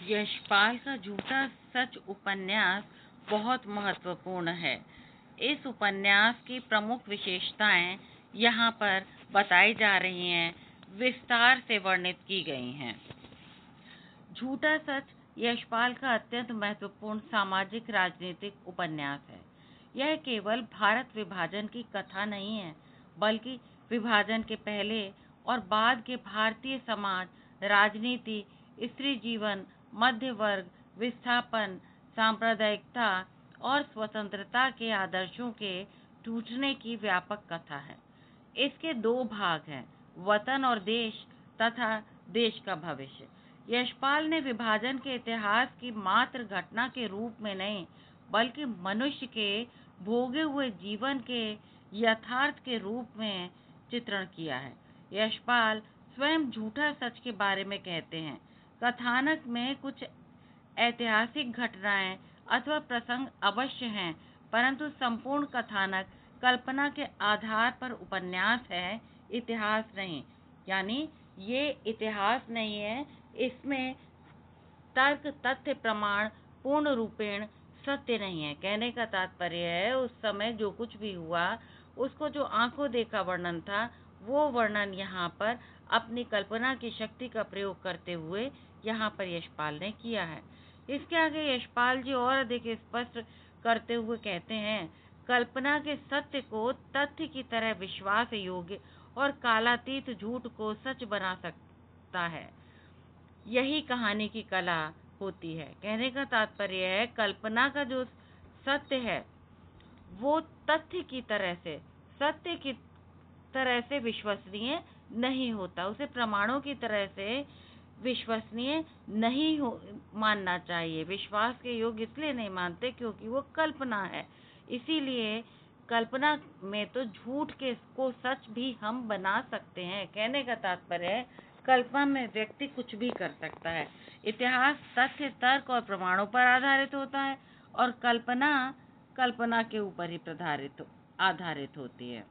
यशपाल का झूठा सच उपन्यास बहुत महत्वपूर्ण है। इस उपन्यास की प्रमुख विशेषताएं यहाँ पर बताई जा रही हैं, विस्तार से वर्णित की गई हैं। झूठा सच यशपाल का अत्यंत महत्वपूर्ण सामाजिक राजनीतिक उपन्यास है। यह केवल भारत विभाजन की कथा नहीं है, बल्कि विभाजन के पहले और बाद के भारतीय समाज, राजनीति, स्त्री जीवन, मध्य वर्ग, विस्थापन, सांप्रदायिकता और स्वतंत्रता के आदर्शों के टूटने की व्यापक कथा है। इसके दो भाग हैं, वतन और देश तथा देश का भविष्य। यशपाल ने विभाजन के इतिहास की मात्र घटना के रूप में नहीं, बल्कि मनुष्य के भोगे हुए जीवन के यथार्थ के रूप में चित्रण किया है। यशपाल स्वयं झूठा सच के बारे में कहते हैं। कथानक में कुछ ऐतिहासिक घटनाएं अथवा प्रसंग अवश्य हैं, परंतु संपूर्ण कथानक कल्पना के आधार पर उपन्यास है, इतिहास नहीं। यानी ये इतिहास नहीं है, इसमें तर्क, तथ्य, प्रमाण पूर्ण रूपेण सत्य नहीं है। कहने का तात्पर्य है, उस समय जो कुछ भी हुआ, उसको जो आंखों देखा वर्णन था, वो वर्णन यहाँ पर अपनी कल्पना की शक्ति का प्रयोग करते हुए यहाँ पर यशपाल ने किया है। इसके आगे यशपाल जी और अधिक स्पष्ट करते हुए कहते हैं, कल्पना के सत्य को तथ्य की तरह विश्वास योग्य और कालातीत झूठ को सच बना सकता है। यही कहानी की कला होती है। कहने का तात्पर्य है, कल्पना का जो सत्य है वो तथ्य की तरह से, सत्य की तरह से विश्वसनीय नहीं होता। उसे प्रमाणों की तरह से विश्वसनीय नहीं मानना चाहिए। विश्वास के योग्य इसलिए नहीं मानते क्योंकि वो कल्पना है। इसीलिए कल्पना में तो झूठ के को सच भी हम बना सकते हैं। कहने का तात्पर्य है, कल्पना में व्यक्ति कुछ भी कर सकता है। इतिहास तथ्य, तर्क और प्रमाणों पर आधारित होता है और कल्पना कल्पना के ऊपर ही आधारित होती है।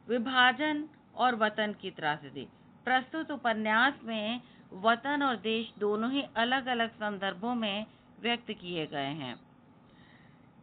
विभाजन और वतन की त्रासदी। प्रस्तुत उपन्यास में वतन और देश दोनों ही अलग अलग संदर्भों में व्यक्त किए गए हैं।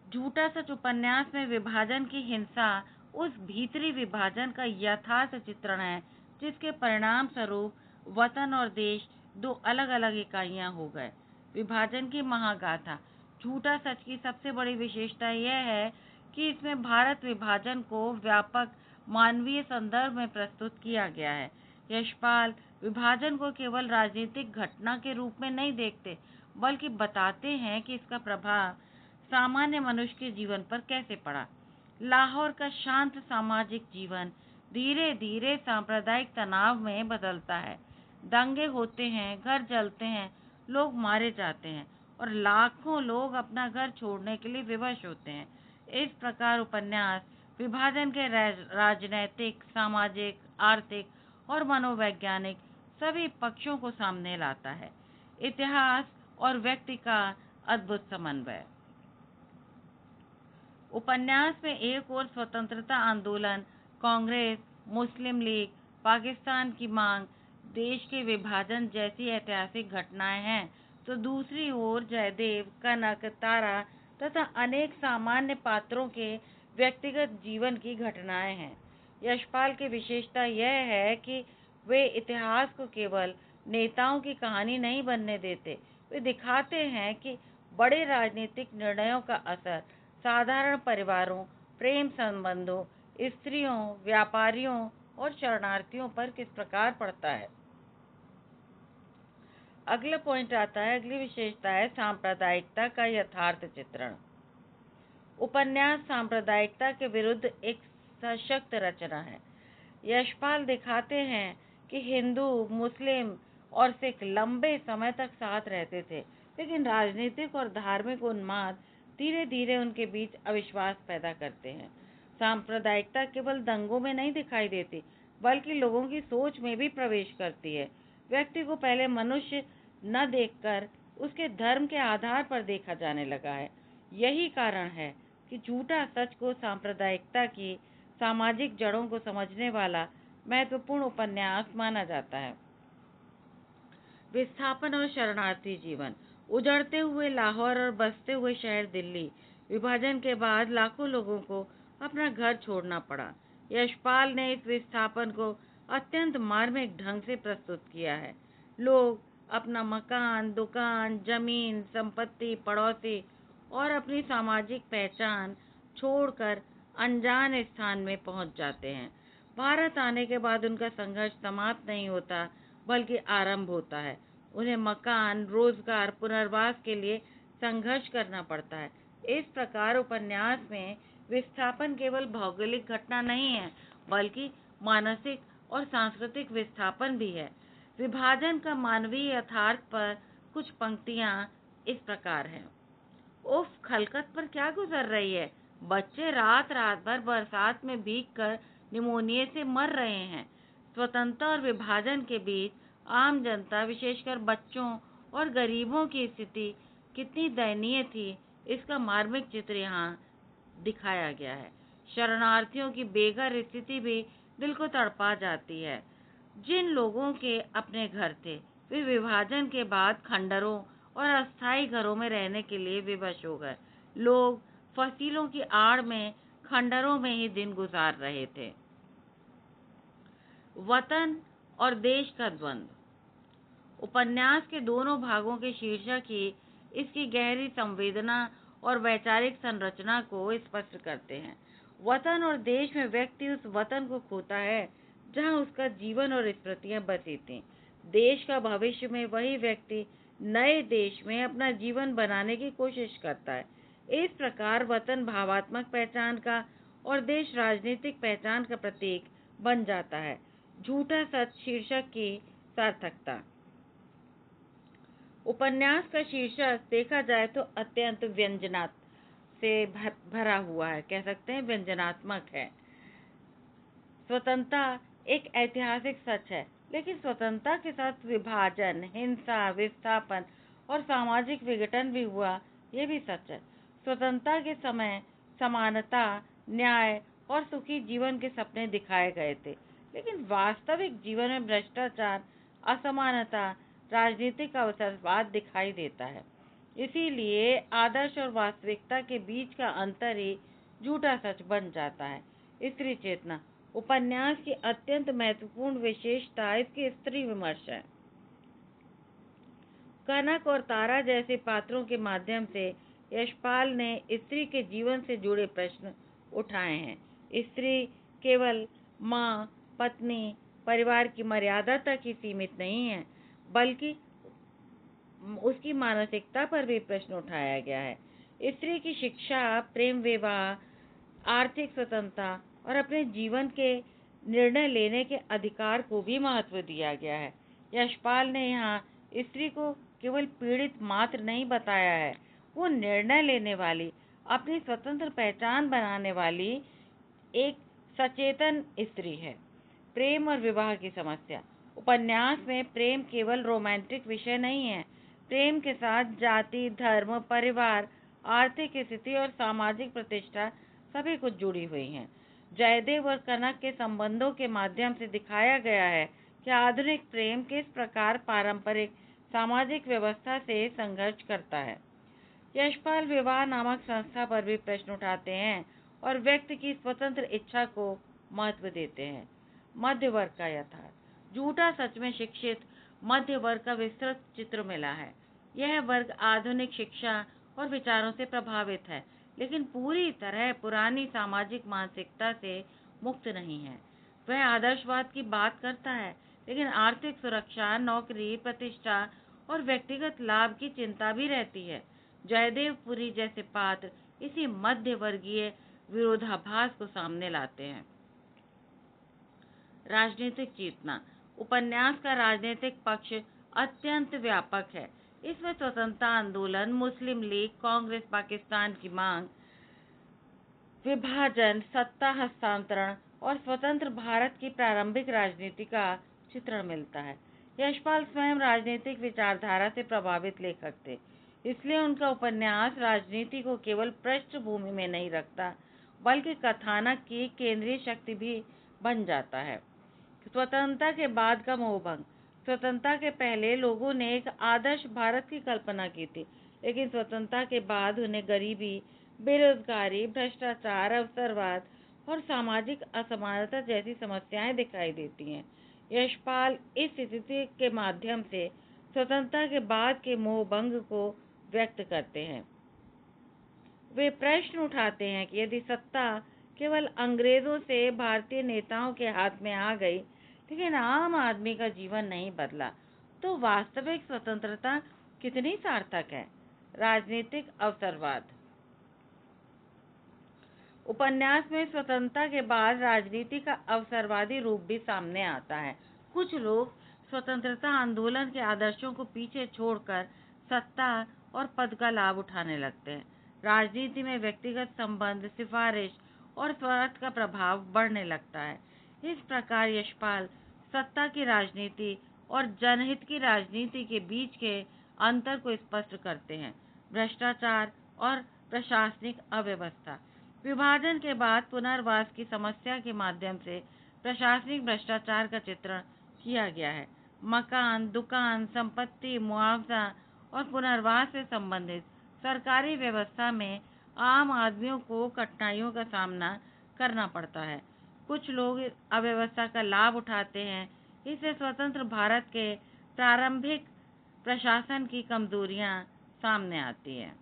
झूठा सच उपन्यास में विभाजन की हिंसा उस भीतरी विभाजन का यथार्थ चित्रण है, जिसके परिणाम स्वरूप वतन और देश दो अलग अलग इकाइयां हो गए। विभाजन की महागाथा। झूठा सच की सबसे बड़ी विशेषता यह है कि इसमें भारत विभाजन को व्यापक मानवीय संदर्भ में प्रस्तुत किया गया है। यशपाल विभाजन को केवल राजनीतिक घटना के रूप में नहीं देखते, बल्कि बताते हैं कि इसका प्रभाव सामान्य मनुष्य के जीवन पर कैसे पड़ा। लाहौर का शांत सामाजिक जीवन धीरे धीरे सांप्रदायिक तनाव में बदलता है। दंगे होते हैं, घर जलते हैं, लोग मारे जाते हैं और लाखों लोग अपना घर छोड़ने के लिए विवश होते हैं। इस प्रकार उपन्यास विभाजन के राजनैतिक, सामाजिक, आर्थिक और मनोवैज्ञानिक सभी पक्षों को सामने लाता है। इतिहास और व्यक्ति का अद्भुत समन्वय। उपन्यास में एक ओर स्वतंत्रता आंदोलन, कांग्रेस, मुस्लिम लीग, पाकिस्तान की मांग, देश के विभाजन जैसी ऐतिहासिक घटनाएं हैं, तो दूसरी ओर जयदेव, कनक, तारा तथा अनेक सामान्य पात्रों के व्यक्तिगत जीवन की घटनाएं हैं। यशपाल की विशेषता यह है कि वे इतिहास को केवल नेताओं की कहानी नहीं बनने देते। वे दिखाते हैं कि बड़े राजनीतिक निर्णयों का असर साधारण परिवारों, प्रेम संबंधों, स्त्रियों, व्यापारियों और शरणार्थियों पर किस प्रकार पड़ता है। अगला पॉइंट आता है, अगली विशेषता है सांप्रदायिकता का यथार्थ चित्रण। उपन्यास सांप्रदायिकता के विरुद्ध एक सशक्त रचना है। यशपाल दिखाते हैं कि हिंदू, मुस्लिम और सिख लंबे समय तक साथ रहते थे, लेकिन राजनीतिक और धार्मिक उन्माद धीरे धीरे उनके बीच अविश्वास पैदा करते हैं। सांप्रदायिकता केवल दंगों में नहीं दिखाई देती, बल्कि लोगों की सोच में भी प्रवेश करती है। व्यक्ति को पहले मनुष्य न देखकर उसके धर्म के आधार पर देखा जाने लगा है। यही कारण है कि झूठा सच को सांप्रदायिकता की सामाजिक जड़ों को समझने वाला महत्वपूर्ण उपन्यास माना जाता है। विस्थापन और शरणार्थी जीवन। उजड़ते हुए लाहौर और बसते हुए शहर दिल्ली, विभाजन के बाद लाखों लोगों को अपना घर छोड़ना पड़ा। यशपाल ने इस विस्थापन को अत्यंत मार्मिक ढंग से प्रस्तुत किया है। लोग अपना मकान, दुकान, जमीन, संपत्ति, पड़ोसी और अपनी सामाजिक पहचान छोड़कर अनजान स्थान में पहुंच जाते हैं। भारत आने के बाद उनका संघर्ष समाप्त नहीं होता, बल्कि आरंभ होता है। उन्हें मकान, रोजगार, पुनर्वास के लिए संघर्ष करना पड़ता है। इस प्रकार उपन्यास में विस्थापन केवल भौगोलिक घटना नहीं है, बल्कि मानसिक और सांस्कृतिक विस्थापन भी है। विभाजन का मानवीय यथार्थ पर कुछ पंक्तियां इस प्रकार हैं। उफ, खलकत पर क्या गुजर रही है। बच्चे रात रात भर बरसात में भीगकर निमोनिया से मर रहे हैं। स्वतंत्रता और विभाजन के बीच आम जनता, विशेषकर बच्चों और गरीबों की स्थिति कितनी दयनीय थी, इसका मार्मिक चित्र यहाँ दिखाया गया है। शरणार्थियों की बेघर स्थिति भी दिल को तड़पा जाती है। जिन लोगों के अपने घर थे, वे विभाजन के बाद खंडरों और अस्थायी घरों में रहने के लिए विवश हो गए। लोग फसीलों की आड़ में खंडरों में ही दिन गुजार रहे थे। वतन और देश का द्वंद्व। उपन्यास के दोनों भागों के शीर्षक ही इसकी गहरी संवेदना और वैचारिक संरचना को स्पष्ट करते हैं। वतन और देश में व्यक्ति उस वतन को खोता है जहां उसका जीवन और स्मृतियां बसी थीं। देश का भविष्य में वही व्यक्ति नए देश में अपना जीवन बनाने की कोशिश करता है। इस प्रकार वतन भावात्मक पहचान का और देश राजनीतिक पहचान का प्रतीक बन जाता है। झूठा सच शीर्षक की सार्थकता। उपन्यास का शीर्षक देखा जाए तो अत्यंत व्यंजनात्मक से भरा हुआ है, कह सकते हैं व्यंजनात्मक है। स्वतंत्रता एक ऐतिहासिक सच है, लेकिन स्वतंत्रता के साथ विभाजन, हिंसा, विस्थापन और सामाजिक विघटन भी हुआ, ये भी सच है। स्वतंत्रता के समय समानता, न्याय और सुखी जीवन के सपने दिखाए गए थे, लेकिन वास्तविक जीवन में भ्रष्टाचार, असमानता, राजनीतिक अवसरवाद दिखाई देता है। इसीलिए आदर्श और वास्तविकता के बीच का अंतर ही झूठा सच बन जाता है। स्त्री चेतना। उपन्यास की अत्यंत महत्वपूर्ण विशेषता इसकी स्त्री विमर्श है। कनक और तारा जैसे पात्रों के माध्यम से यशपाल ने स्त्री के जीवन से जुड़े प्रश्न उठाए हैं। स्त्री केवल माँ, पत्नी, परिवार की मर्यादा तक ही सीमित नहीं है, बल्कि उसकी मानसिकता पर भी प्रश्न उठाया गया है। स्त्री की शिक्षा, प्रेम विवाह, आर्थिक स्वतंत्रता और अपने जीवन के निर्णय लेने के अधिकार को भी महत्व दिया गया है। यशपाल ने यहाँ स्त्री को केवल पीड़ित मात्र नहीं बताया है, वो निर्णय लेने वाली, अपनी स्वतंत्र पहचान बनाने वाली एक सचेतन स्त्री है। प्रेम और विवाह की समस्या। उपन्यास में प्रेम केवल रोमांटिक विषय नहीं है। प्रेम के साथ जाति, धर्म, परिवार, आर्थिक स्थिति और सामाजिक प्रतिष्ठा सभी कुछ जुड़ी हुई हैं। जयदेव और कनक के संबंधों के माध्यम से दिखाया गया है कि आधुनिक प्रेम किस प्रकार पारंपरिक सामाजिक व्यवस्था से संघर्ष करता है। यशपाल विवाह नामक संस्था पर भी प्रश्न उठाते हैं और व्यक्ति की स्वतंत्र इच्छा को महत्व देते हैं। मध्य वर्ग का यथार्थ। झूठा सच में शिक्षित मध्य वर्ग का विस्तृत चित्र मिला है। यह वर्ग आधुनिक शिक्षा और विचारों से प्रभावित है, लेकिन पूरी तरह पुरानी सामाजिक मानसिकता से मुक्त नहीं है। वह आदर्शवाद की बात करता है, लेकिन आर्थिक सुरक्षा, नौकरी, प्रतिष्ठा और व्यक्तिगत लाभ की चिंता भी रहती है। जयदेव पुरी जैसे पात्र इसी मध्य वर्गीय विरोधाभास को सामने लाते हैं। राजनीतिक चेतना। उपन्यास का राजनीतिक पक्ष अत्यंत व्यापक है। इसमें स्वतंत्रता आंदोलन, मुस्लिम लीग, कांग्रेस, पाकिस्तान की मांग, विभाजन, सत्ता हस्तांतरण और स्वतंत्र भारत की प्रारंभिक राजनीति का चित्रण मिलता है। यशपाल स्वयं राजनीतिक विचारधारा से प्रभावित लेखक थे, इसलिए उनका उपन्यास राजनीति को केवल पृष्ठभूमि में नहीं रखता, बल्कि कथानक की केंद्रीय शक्ति भी बन जाता है। स्वतंत्रता के बाद का मोहभंग। स्वतंत्रता के पहले लोगों ने एक आदर्श भारत की कल्पना की थी, लेकिन स्वतंत्रता के बाद उन्हें गरीबी, बेरोजगारी, भ्रष्टाचार, अवसरवाद और सामाजिक असमानता जैसी समस्याएं दिखाई देती हैं। यशपाल इस स्थिति के माध्यम से स्वतंत्रता के बाद के मोहभंग को व्यक्त करते हैं। वे प्रश्न उठाते हैं कि यदि सत्ता केवल अंग्रेजों से भारतीय नेताओं के हाथ में आ गई, लेकिन आम आदमी का जीवन नहीं बदला, तो वास्तविक स्वतंत्रता कितनी सार्थक है। राजनीतिक अवसरवाद। उपन्यास में स्वतंत्रता के बाद राजनीति का अवसरवादी रूप भी सामने आता है। कुछ लोग स्वतंत्रता आंदोलन के आदर्शों को पीछे छोड़कर सत्ता और पद का लाभ उठाने लगते हैं। राजनीति में व्यक्तिगत संबंध, सिफारिश और स्वार्थ का प्रभाव बढ़ने लगता है। इस प्रकार यशपाल सत्ता की राजनीति और जनहित की राजनीति के बीच के अंतर को स्पष्ट करते हैं। भ्रष्टाचार और प्रशासनिक अव्यवस्था। विभाजन के बाद पुनर्वास की समस्या के माध्यम से प्रशासनिक भ्रष्टाचार का चित्रण किया गया है। मकान, दुकान, संपत्ति, मुआवजा और पुनर्वास से संबंधित सरकारी व्यवस्था में आम आदमियों को कठिनाइयों का सामना करना पड़ता है। कुछ लोग इस अव्यवस्था का लाभ उठाते हैं। इससे स्वतंत्र भारत के प्रारंभिक प्रशासन की कमजोरियां सामने आती हैं।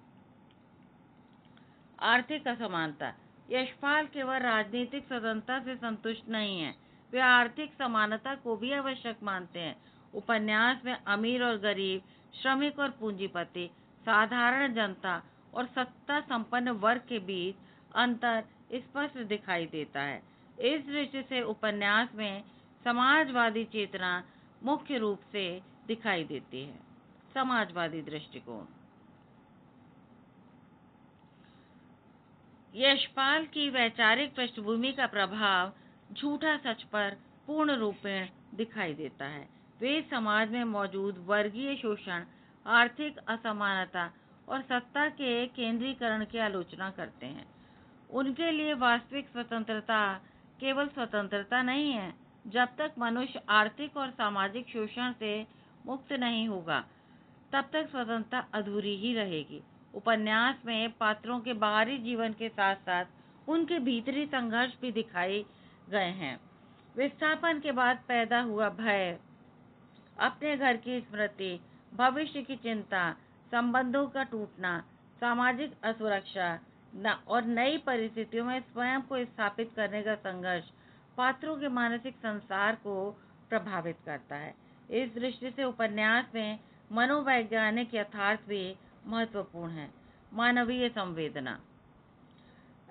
आर्थिक असमानता। यशपाल केवल राजनीतिक स्वतंत्रता से संतुष्ट नहीं है, वे आर्थिक समानता को भी आवश्यक मानते हैं। उपन्यास में अमीर और गरीब, श्रमिक और पूंजीपति, साधारण जनता और सत्ता संपन्न वर्ग के बीच अंतर स्पष्ट दिखाई देता है। इस दृष्टि से उपन्यास में समाजवादी चेतना मुख्य रूप से दिखाई देती है। समाजवादी दृष्टिकोण। यशपाल की वैचारिक पृष्ठभूमि का प्रभाव झूठा सच पर पूर्ण रूपेण दिखाई देता है। वे समाज में मौजूद वर्गीय शोषण, आर्थिक असमानता और सत्ता के केंद्रीकरण की आलोचना करते हैं। उनके लिए वास्तविक स्वतंत्रता केवल स्वतंत्रता नहीं है। जब तक मनुष्य आर्थिक और सामाजिक शोषण से मुक्त नहीं होगा, तब तक स्वतंत्रता अधूरी ही रहेगी। उपन्यास में पात्रों के बाहरी जीवन के साथ साथ उनके भीतरी संघर्ष भी दिखाए गए हैं। विस्थापन के बाद पैदा हुआ भय, अपने घर की स्मृति, भविष्य की चिंता, संबंधों का टूटना, सामाजिक असुरक्षा और नई परिस्थितियों में स्वयं को स्थापित करने का संघर्ष पात्रों के मानसिक संसार को प्रभावित करता है। इस दृष्टि से उपन्यास में मनोवैज्ञानिक यथार्थ भी महत्वपूर्ण है। मानवीय संवेदना।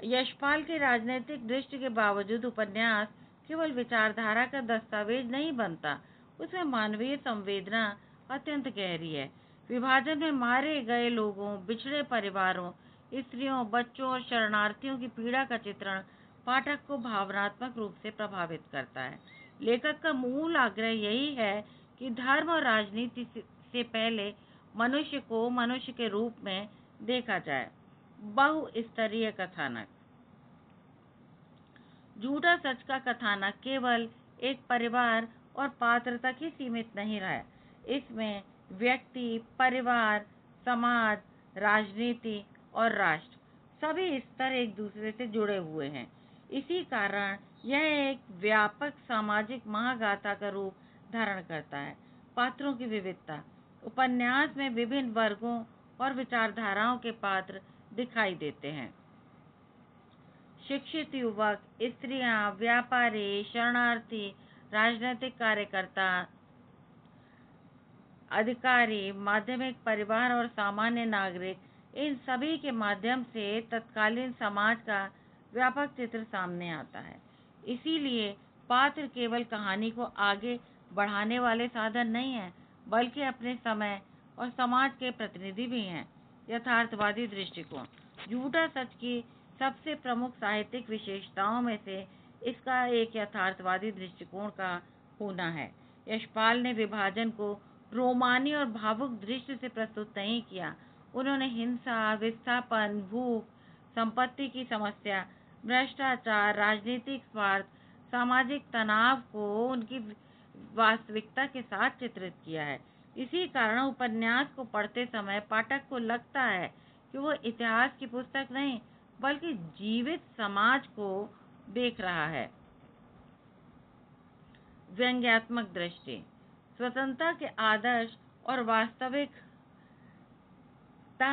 यशपाल की राजनीतिक दृष्टि के बावजूद उपन्यास केवल विचारधारा का दस्तावेज नहीं बनता, उसमें मानवीय संवेदना अत्यंत गहरी है। विभाजन में मारे गए लोगों, बिछड़े परिवारों, स्त्रियों, बच्चों और शरणार्थियों की पीड़ा का चित्रण पाठक को भावनात्मक रूप से प्रभावित करता है। लेखक का मूल आग्रह यही है कि धर्म और राजनीति से पहले मनुष्य को मनुष्य के रूप में देखा जाए। बहुस्तरीय कथानक। झूठा सच का कथानक केवल एक परिवार और पात्र तक ही सीमित नहीं रहा है। इसमें व्यक्ति, परिवार, समाज, राजनीति और राष्ट्र सभी स्तर एक दूसरे से जुड़े हुए हैं। इसी कारण यह एक व्यापक सामाजिक महागाथा का रूप धारण करता है। पात्रों की विविधता। उपन्यास में विभिन्न वर्गों और विचारधाराओं के पात्र दिखाई देते हैं। शिक्षित युवक, स्त्रियां, व्यापारी, शरणार्थी, राजनीतिक कार्यकर्ता, अधिकारी, माध्यमिक परिवार और सामान्य नागरिक, इन सभी के माध्यम से तत्कालीन समाज का व्यापक चित्र सामने आता है। इसीलिए पात्र केवल कहानी को आगे बढ़ाने वाले साधन नहीं हैं, बल्कि अपने समय और समाज के प्रतिनिधि भी हैं। यथार्थवादी दृष्टिकोण। झूठा सच की सबसे प्रमुख साहित्यिक विशेषताओं में से इसका एक यथार्थवादी दृष्टिकोण का होना है। यशपाल ने विभाजन को रोमानी और भावुक दृष्टि से प्रस्तुत नहीं किया। उन्होंने हिंसा, विस्थापन, भूख, संपत्ति की समस्या, भ्रष्टाचार, राजनीतिक स्वार्थ, सामाजिक तनाव को उनकी वास्तविकता के साथ चित्रित किया है। इसी कारण उपन्यास को पढ़ते समय पाठक को लगता है कि वो इतिहास की पुस्तक नहीं बल्कि जीवित समाज को देख रहा है। व्यंग्यात्मक दृष्टि। स्वतंत्रता के आदर्श और वास्तविकता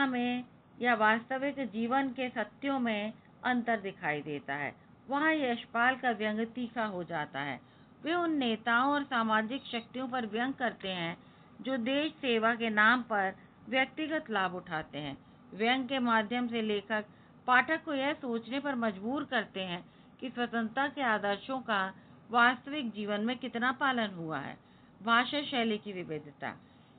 में या वास्तविक जीवन के सत्यों में अंतर दिखाई देता है। वहाँ यशपाल का व्यंग्य तीखा हो जाता है। वे उन नेताओं और सामाजिक शक्तियों पर व्यंग करते हैं जो देश सेवा के नाम पर व्यक्तिगत लाभ उठाते हैं। व्यंग के माध्यम से लेखक पाठक को यह सोचने पर मजबूर करते हैं कि स्वतंत्रता के आदर्शों का वास्तविक जीवन में कितना पालन हुआ है। भाषा शैली की विविधता।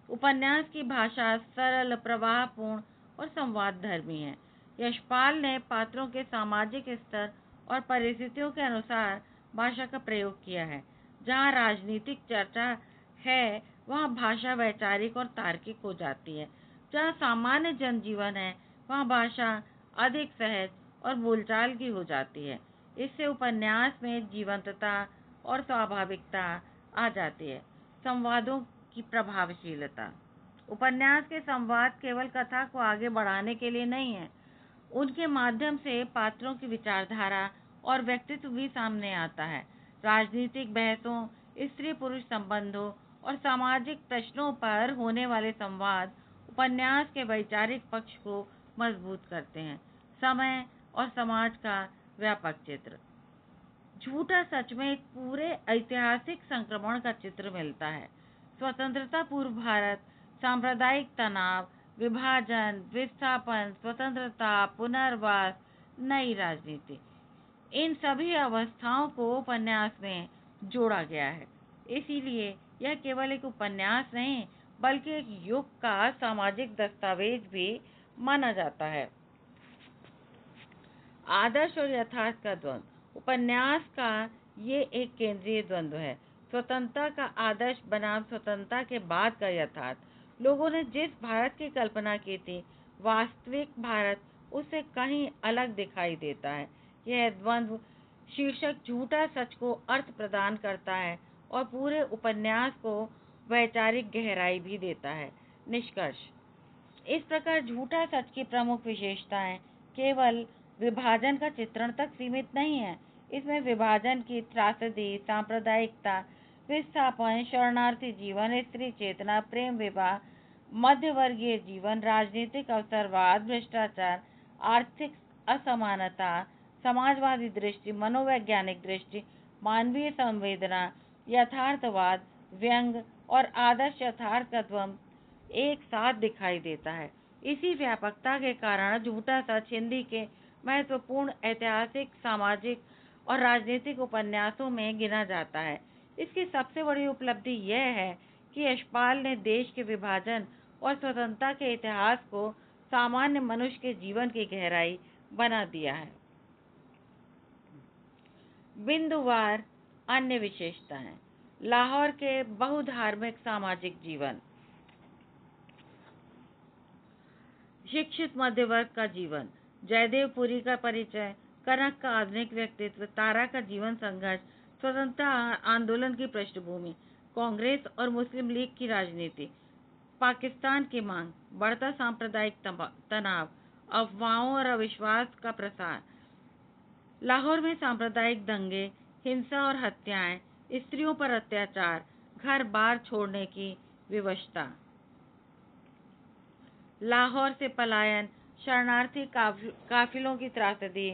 उपन्यास की भाषा सरल, प्रवाहपूर्ण और संवाद धर्मी है। यशपाल ने पात्रों के सामाजिक स्तर और परिस्थितियों के अनुसार भाषा का प्रयोग किया है। जहाँ राजनीतिक चर्चा है वहाँ भाषा वैचारिक और तार्किक हो जाती है। जहाँ सामान्य जनजीवन है वहाँ भाषा अधिक सहज और बोलचाल की हो जाती है। इससे उपन्यास में जीवंतता और स्वाभाविकता आ जाती है। संवादों की प्रभावशीलता। उपन्यास के संवाद केवल कथा को आगे बढ़ाने के लिए नहीं है, उनके माध्यम से पात्रों की विचारधारा और व्यक्तित्व भी सामने आता है। राजनीतिक बहसों, स्त्री पुरुष संबंधों और सामाजिक प्रश्नों पर होने वाले संवाद उपन्यास के वैचारिक पक्ष को मजबूत करते हैं। समय और समाज का व्यापक चित्र। झूठा सच में एक पूरे ऐतिहासिक संक्रमण का चित्र मिलता है। स्वतंत्रता पूर्व भारत, सांप्रदायिक तनाव, विभाजन, विस्थापन, स्वतंत्रता, पुनर्वास, नई राजनीति, इन सभी अवस्थाओं को उपन्यास में जोड़ा गया है। इसीलिए यह केवल एक उपन्यास नहीं बल्कि एक युग का सामाजिक दस्तावेज भी माना जाता है। आदर्श और यथार्थ का द्वंद्व। उपन्यास का ये एक केंद्रीय द्वंद्व है। स्वतंत्रता का आदर्श बनाम स्वतंत्रता के बाद का यथार्थ। लोगों ने जिस भारत की कल्पना की थी, वास्तविक भारत उससे कहीं अलग दिखाई देता है। यह द्वंद्व शीर्षक झूठा सच को अर्थ प्रदान करता है और पूरे उपन्यास को वैचारिक गहराई भी देता है। निष्कर्ष। इस प्रकार झूठा सच की प्रमुख विशेषताएं केवल विभाजन का चित्रण तक सीमित नहीं है। इसमें विभाजन की त्रासदी, सांप्रदायिकता, विस्थापन, शरणार्थी जीवन, स्त्री चेतना, प्रेम विवाह, मध्यवर्गीय जीवन, राजनीतिक अवसरवाद, भ्रष्टाचार, आर्थिक असमानता, समाजवादी दृष्टि, मनोवैज्ञानिक दृष्टि, मानवीय संवेदना, यथार्थवाद, व्यंग और आदर्श यथार्थ का द्वंद्व एक साथ दिखाई देता है। इसी व्यापकता के कारण झूठा सच हिंदी के महत्वपूर्ण ऐतिहासिक, सामाजिक और राजनीतिक उपन्यासों में गिना जाता है। इसकी सबसे बड़ी उपलब्धि यह है कि यशपाल ने देश के विभाजन और स्वतंत्रता के इतिहास को सामान्य मनुष्य के जीवन की गहराई बना दिया है। बिंदुवार अन्य विशेषताएं। लाहौर के बहुधार्मिक सामाजिक जीवन, शिक्षित मध्य वर्ग का जीवन, जयदेव पुरी का परिचय, कनक का आधुनिक व्यक्तित्व, तारा का जीवन संघर्ष, स्वतंत्रता आंदोलन की पृष्ठभूमि, कांग्रेस और मुस्लिम लीग की राजनीति, पाकिस्तान की मांग, बढ़ता सांप्रदायिक तनाव, अफवाहों और अविश्वास का प्रसार, लाहौर में सांप्रदायिक दंगे, हिंसा और हत्याएं, स्त्रियों पर अत्याचार, घर बार छोड़ने की विवशता, लाहौर से पलायन, शरणार्थी काफिलों की त्रासदी,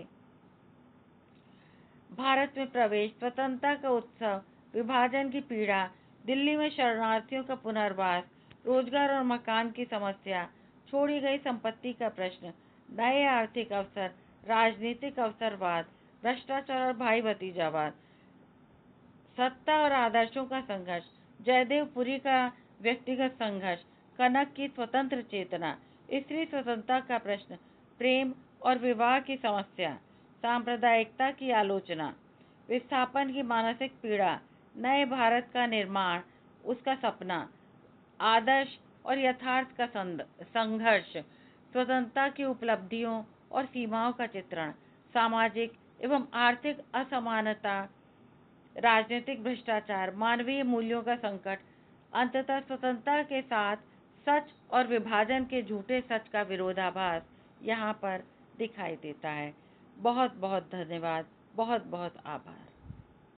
भारत में प्रवेश, स्वतंत्रता का उत्सव, विभाजन की पीड़ा, दिल्ली में शरणार्थियों का पुनर्वास, रोजगार और मकान की समस्या, छोड़ी गई संपत्ति का प्रश्न, नए आर्थिक अवसर, राजनीतिक अवसरवाद, भ्रष्टाचार और भाई भतीजावाद, सत्ता और आदर्शों का संघर्ष, जयदेव पुरी का व्यक्तिगत संघर्ष, कनक की स्वतंत्र चेतना, स्त्री स्वतंत्रता का प्रश्न, प्रेम और विवाह की समस्या, सांप्रदायिकता की आलोचना, विस्थापन की मानसिक पीड़ा, नए भारत का निर्माण, उसका सपना, आदर्श और यथार्थ का संघर्ष, स्वतंत्रता की उपलब्धियों और सीमाओं का चित्रण, सामाजिक एवं आर्थिक असमानता राजनीतिक भ्रष्टाचार, मानवीय मूल्यों का संकट, अंततः स्वतंत्रता के साथ सच और विभाजन के झूठे सच का विरोधाभास यहाँ पर दिखाई देता है। बहुत बहुत धन्यवाद, बहुत बहुत आभार।